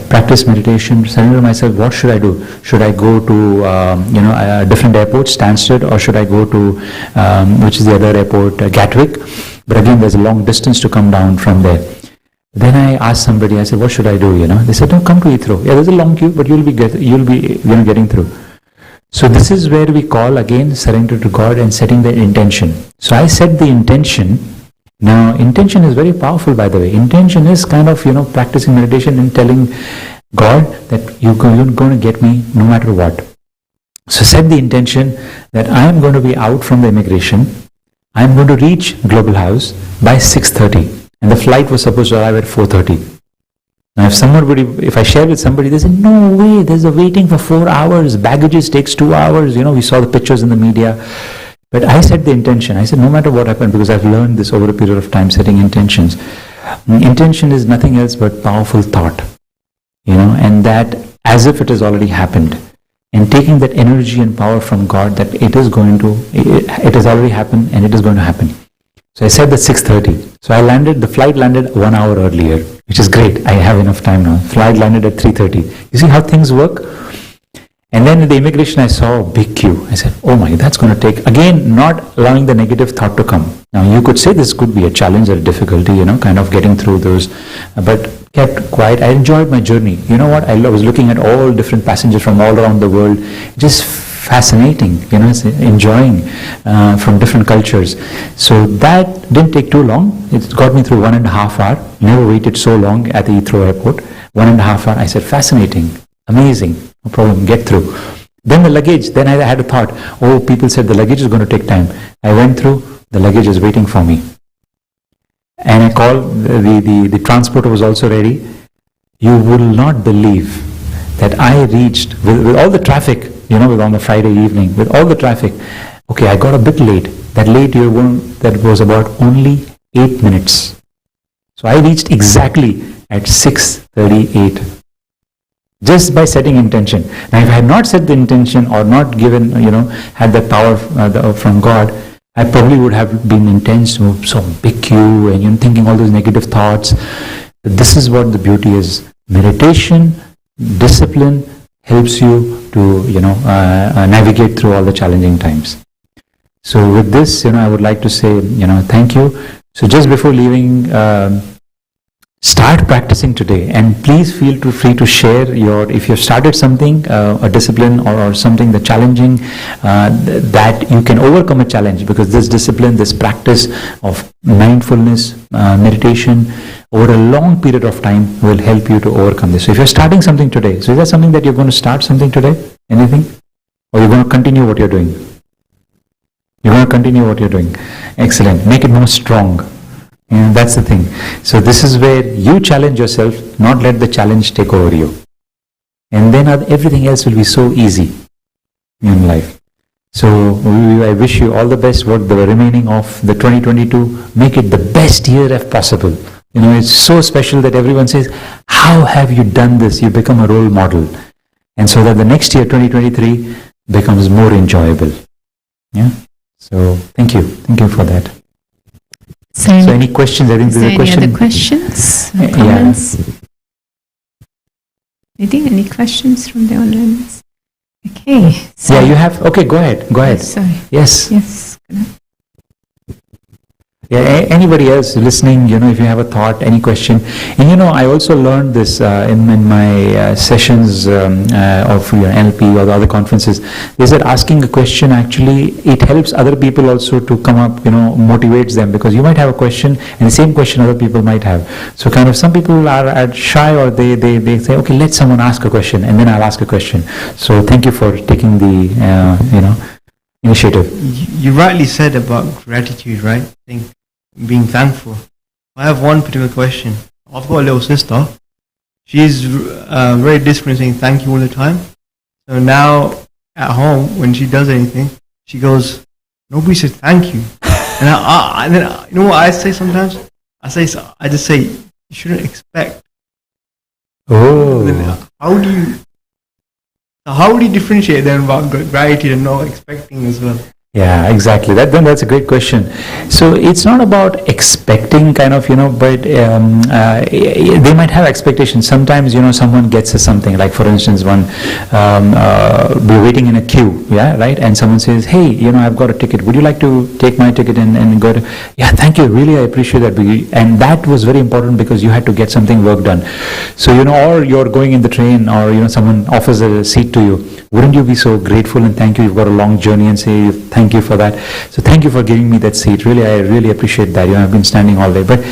practice meditation, surrender myself. What should I do? Should I go to a different airport, Stansted, or should I go to which is the other airport, Gatwick? But again, there's a long distance to come down from there. Then I asked somebody, I said, what should I do? They said, no, come to Heathrow. Yeah, there's a long queue, but you'll be getting through. So this is where we call again surrender to God and setting the intention. So I set the intention. Now, intention is very powerful, by the way. Intention is kind of, practicing meditation and telling God that you're going to get me no matter what. So set the intention that I am going to be out from the immigration. I am going to reach Global House by 6:30. And the flight was supposed to arrive at 4:30. Now, if I share with somebody, they say, no way, there's a waiting for 4 hours. Baggages takes 2 hours. We saw the pictures in the media. But I set the intention. I said, no matter what happened, because I've learned this over a period of time, setting intentions. Intention is nothing else but powerful thought, and that as if it has already happened. And taking that energy and power from God that it has already happened and it is going to happen. So I said that 6:30. So the flight landed 1 hour earlier, which is great. I have enough time now. Flight landed at 3:30. You see how things work? And then in the immigration, I saw a big queue. I said, oh my, that's going to take, again, not allowing the negative thought to come. Now, you could say this could be a challenge or a difficulty, kind of getting through those, but kept quiet. I enjoyed my journey. You know what? I was looking at all different passengers from all around the world. Just fascinating, enjoying from different cultures. So that didn't take too long. It got me through 1.5 hours. Never waited so long at the Heathrow airport. 1.5 hours. I said, fascinating, amazing, no problem, get through. Then the luggage, then I had a thought, oh, people said the luggage is going to take time. I went through, the luggage is waiting for me. And I called, the transporter was also ready. You will not believe that I reached, with all the traffic, with on the Friday evening, with all the traffic, okay, I got a bit late. That was about only 8 minutes. So I reached exactly at 6:38. Just by setting intention. Now, if I had not set the intention or not given, had that power from God, I probably would have been intense, so big queue, and thinking all those negative thoughts. But this is what the beauty is. Meditation, discipline helps you to, navigate through all the challenging times. So with this, I would like to say, thank you. So just before leaving, start practicing today, and please feel free to share if you've started something, a discipline or something that's challenging, that you can overcome a challenge, because this discipline, this practice of mindfulness, meditation, over a long period of time will help you to overcome this. So if you're starting something today, so is that something that you're going to start something today? Anything? Or you're going to continue what you're doing? You're going to continue what you're doing. Excellent. Make it more strong. That's the thing. So this is where you challenge yourself, not let the challenge take over you. And then everything else will be so easy in life. So I wish you all the best for the remaining of the 2022. Make it the best year if possible. It's so special that everyone says, how have you done this? You become a role model. And so that the next year, 2023, becomes more enjoyable. Yeah. So thank you. Thank you for that. So any questions? I think there's a question. Any other questions or comments? Any questions from the audience? Okay. So you have. Okay, go ahead. Sorry. Yes. Yes. Yeah, anybody else listening, if you have a thought, any question. And I also learned this in my sessions of NLP or the other conferences. They said asking a question, actually, it helps other people also to come up, motivates them, because you might have a question and the same question other people might have. So kind of some people are shy, or they say, okay, let someone ask a question and then I'll ask a question. So thank you for taking the, initiative. You rightly said about gratitude, right? Being thankful. I have one particular question. I've got a little sister. She's very disciplined, saying thank you all the time. So now at home, when she does anything, she goes, nobody said thank you. And then you know what I say sometimes? I just say, you shouldn't expect. Oh. How do you differentiate then about gratitude and not expecting as well? Yeah, exactly. That's a great question. So it's not about expecting but they might have expectations. Sometimes, someone gets us something, like for instance, we're waiting in a queue, right? And someone says, hey, I've got a ticket. Would you like to take my ticket and go to, thank you. Really, I appreciate that. And that was very important because you had to get something work done. So, or you're going in the train, or, someone offers a seat to you. Wouldn't you be so grateful and thank you? You've got a long journey and say, thank you for that. So thank you for giving me that seat. Really, I really appreciate that. I've been standing all day. But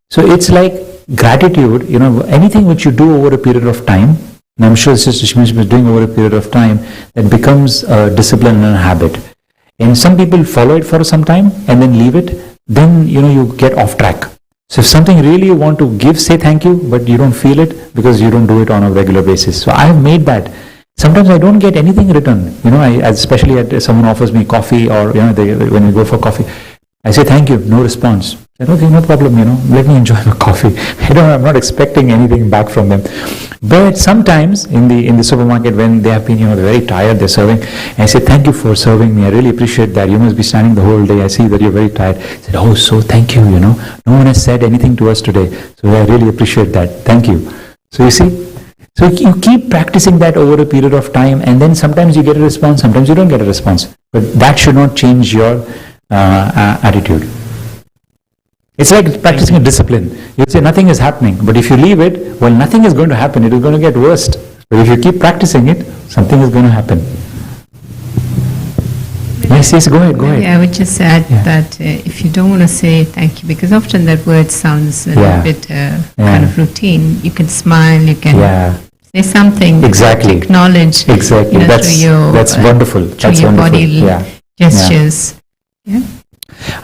so it's like gratitude, anything which you do over a period of time, and I'm sure Sister Shmish was doing over a period of time, that becomes a discipline and a habit. And some people follow it for some time and then leave it. Then, you get off track. So if something really you want to give, say thank you, but you don't feel it because you don't do it on a regular basis. So I have made that. Sometimes I don't get anything written, especially someone offers me coffee, or, when we go for coffee, I say thank you, no response. I said, okay, no problem, let me enjoy my coffee. I'm not expecting anything back from them. But sometimes in the supermarket, when they have been, they're very tired, they're serving, and I say, thank you for serving me. I really appreciate that. You must be standing the whole day. I see that you're very tired. I said, oh, so thank you, no one has said anything to us today. So I really appreciate that. Thank you. So you see, So you keep practicing that over a period of time, and then sometimes you get a response, sometimes you don't get a response. But that should not change your attitude. It's like practicing a discipline. You say nothing is happening, but if you leave it, well, nothing is going to happen. It is going to get worse. But if you keep practicing it, something is going to happen. Yes, go ahead. I would just add that if you don't want to say thank you, because often that word sounds a little bit kind of routine, you can smile, you can say something. Exactly. Acknowledge. Exactly. That's wonderful. Through your body gestures. Yeah.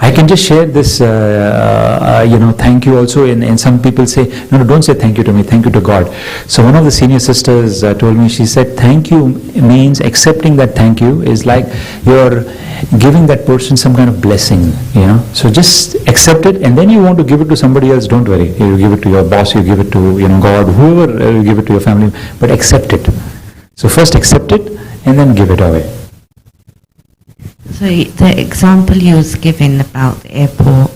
I can just share this, thank you also. And some people say, no, don't say thank you to me, thank you to God. So one of the senior sisters told me, she said, thank you means accepting that thank you is like you're giving that person some kind of blessing, So just accept it, and then you want to give it to somebody else, don't worry. You give it to your boss, you give it to, God, whoever, you give it to your family, but accept it. So first accept it, and then give it away. So the example you was giving about the airport,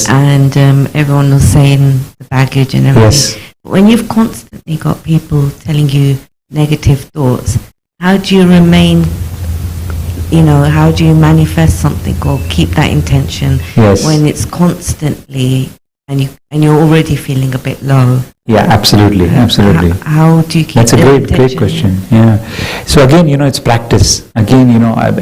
and everyone was saying the baggage and everything. When you've constantly got people telling you negative thoughts, how do you remain? How do you manifest something or keep that intention when it's constantly and you're already feeling a bit low? Yeah, absolutely. How do you keep That's a great question. Yeah. So again, it's practice. Again, I'm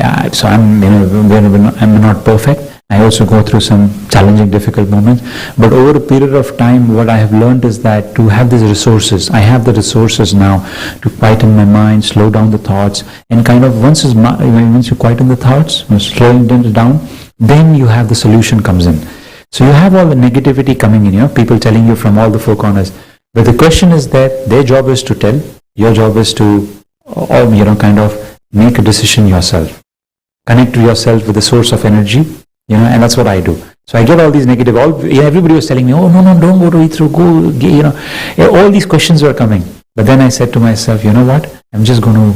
not perfect. I also go through some challenging, difficult moments. But over a period of time, what I have learned is that to have these resources, I have the resources now to quieten my mind, slow down the thoughts, and kind of once you quieten the thoughts, slowing them down, then you have the solution comes in. So you have all the negativity coming in, people telling you from all the four corners. But the question is that their job is to tell, your job is to, kind of make a decision yourself. Connect to yourself with the source of energy, and that's what I do. So I get all these negative, everybody was telling me, oh, no, don't go to Heathrow, go, all these questions were coming. But then I said to myself, you know what, I'm just going to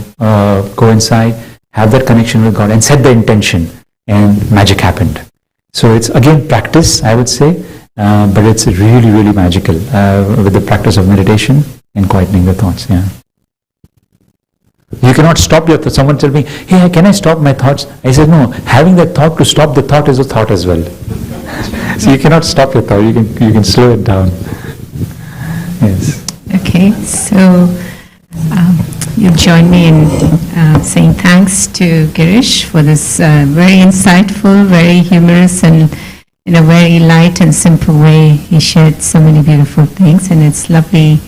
go inside, have that connection with God and set the intention, and magic happened. So it's again practice, I would say. But it's really, really magical with the practice of meditation and quietening the thoughts. Yeah. You cannot stop your thoughts. Someone tell me, hey, can I stop my thoughts? I said, no, having that thought to stop the thought is a thought as well. So you cannot stop your thought. You can slow it down. Yes. Okay, so you'll join me in saying thanks to Girish for this very insightful, very humorous, and in a very light and simple way, he shared so many beautiful things, and it's lovely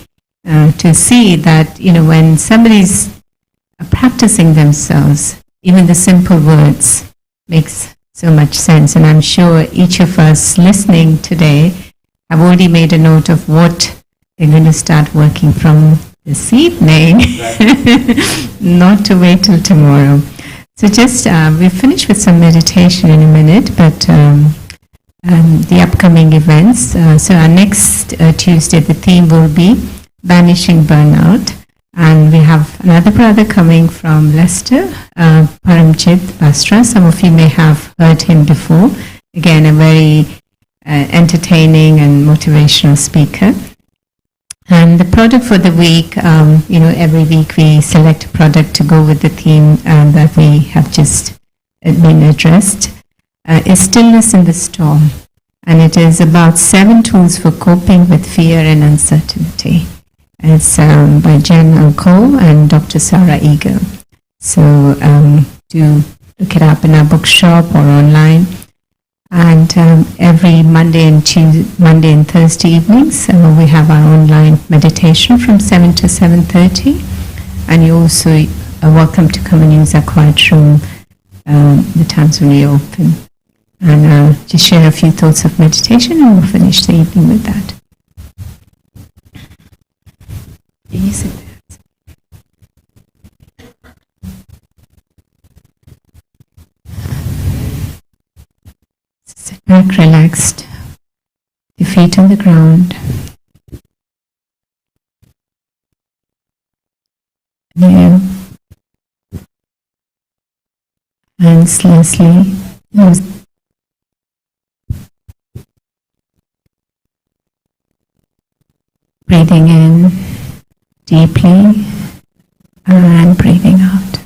to see that, when somebody's practicing themselves, even the simple words makes so much sense. And I'm sure each of us listening today have already made a note of what they're going to start working from this evening, not to wait till tomorrow. So just, we'll finish with some meditation in a minute, but the upcoming events. So our next Tuesday, the theme will be Banishing Burnout. And we have another brother coming from Leicester, Paramjit Basra. Some of you may have heard him before. Again, a very entertaining and motivational speaker. And the product for the week, every week we select a product to go with the theme that we have just been addressed. Is Stillness in the Storm, and it is about 7 tools for coping with fear and uncertainty. It's by Jen Uncle and Dr. Sarah Eagle. So do look it up in our bookshop or online. And every Monday and Thursday evenings, we have our online meditation from 7 to 7:30. And you also are welcome to come and use our quiet room. The times when we open. And just share a few thoughts of meditation, and we'll finish the evening with that. Sit back relaxed, your feet on the ground. Inhale. Hands loosely. Breathing in deeply and breathing out.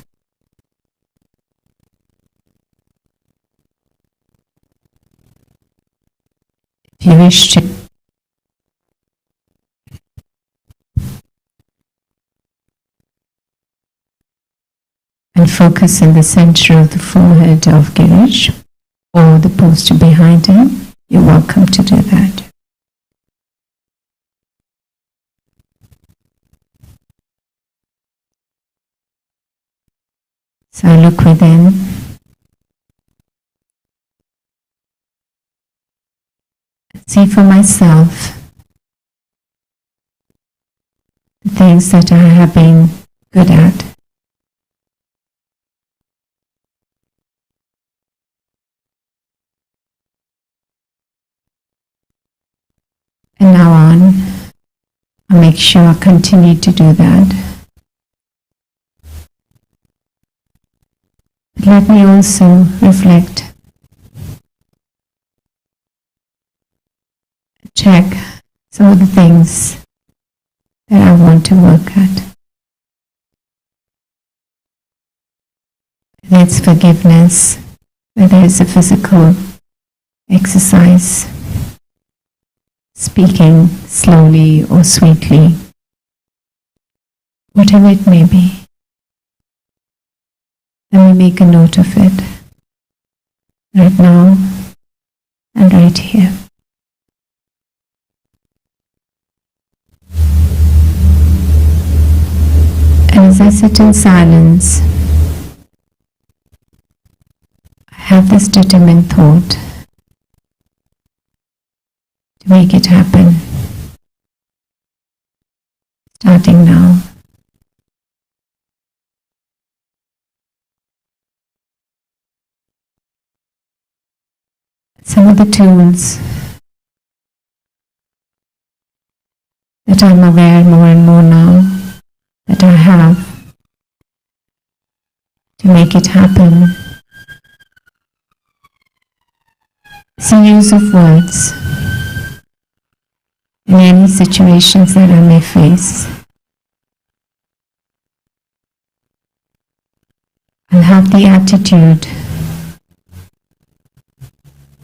If you wish to and focus in the center of the forehead of Girish or the poster behind him, you're welcome to do that. So I look within. See for myself the things that I have been good at. And now on, I'll make sure I continue to do that. But let me also reflect, check some of the things that I want to work at. Whether it's forgiveness, whether it's a physical exercise, speaking slowly or sweetly, whatever it may be. Let me make a note of it right now and right here. And as I sit in silence, I have this determined thought to make it happen. Starting now. Some of the tools that I'm aware more and more now that I have to make it happen is the use of words in any situations that I may face. I'll have the attitude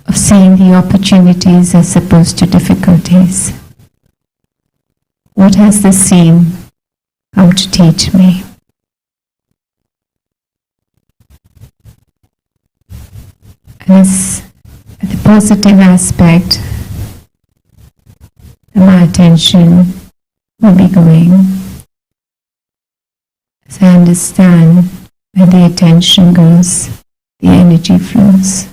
of seeing the opportunities as opposed to difficulties. What has this scene come to teach me? As the positive aspect, my attention will be going. As I understand where the attention goes, the energy flows.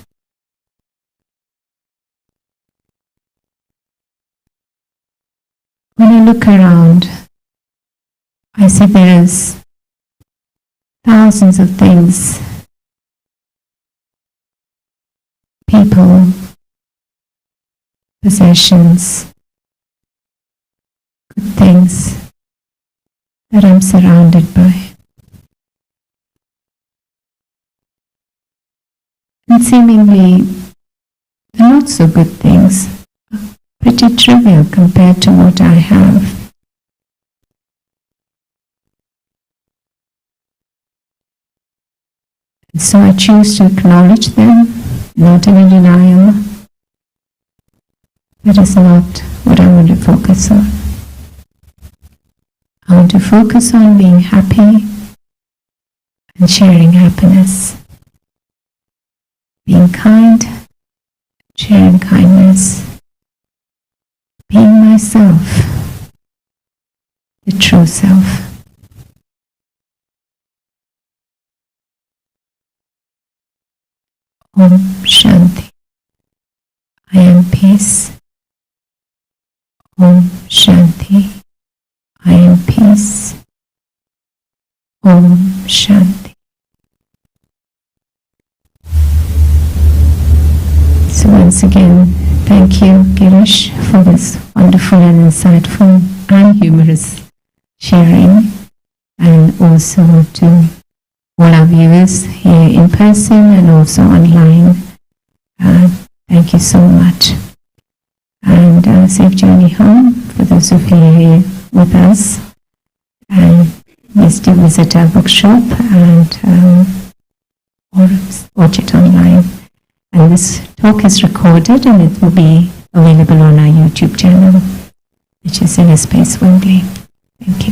When I look around, I see there's thousands of things, people, possessions, good things that I'm surrounded by. And seemingly, the not so good things are pretty trivial compared to what I have. And so I choose to acknowledge them, not in a denial. That is not what I want to focus on. I want to focus on being happy and sharing happiness. Being kind, sharing kindness. Being myself, the true self. Om Shanti. I am peace. Om Shanti. I am peace. Om Shanti. So once again, thank you, Girish, for this wonderful and insightful and humorous sharing, and also to all our viewers here in person and also online. Thank you so much. And safe journey home for those of you here with us. please do visit our bookshop and or watch it online. And this talk is recorded and it will be available on our YouTube channel, which is Inner Space Wembley. Thank you.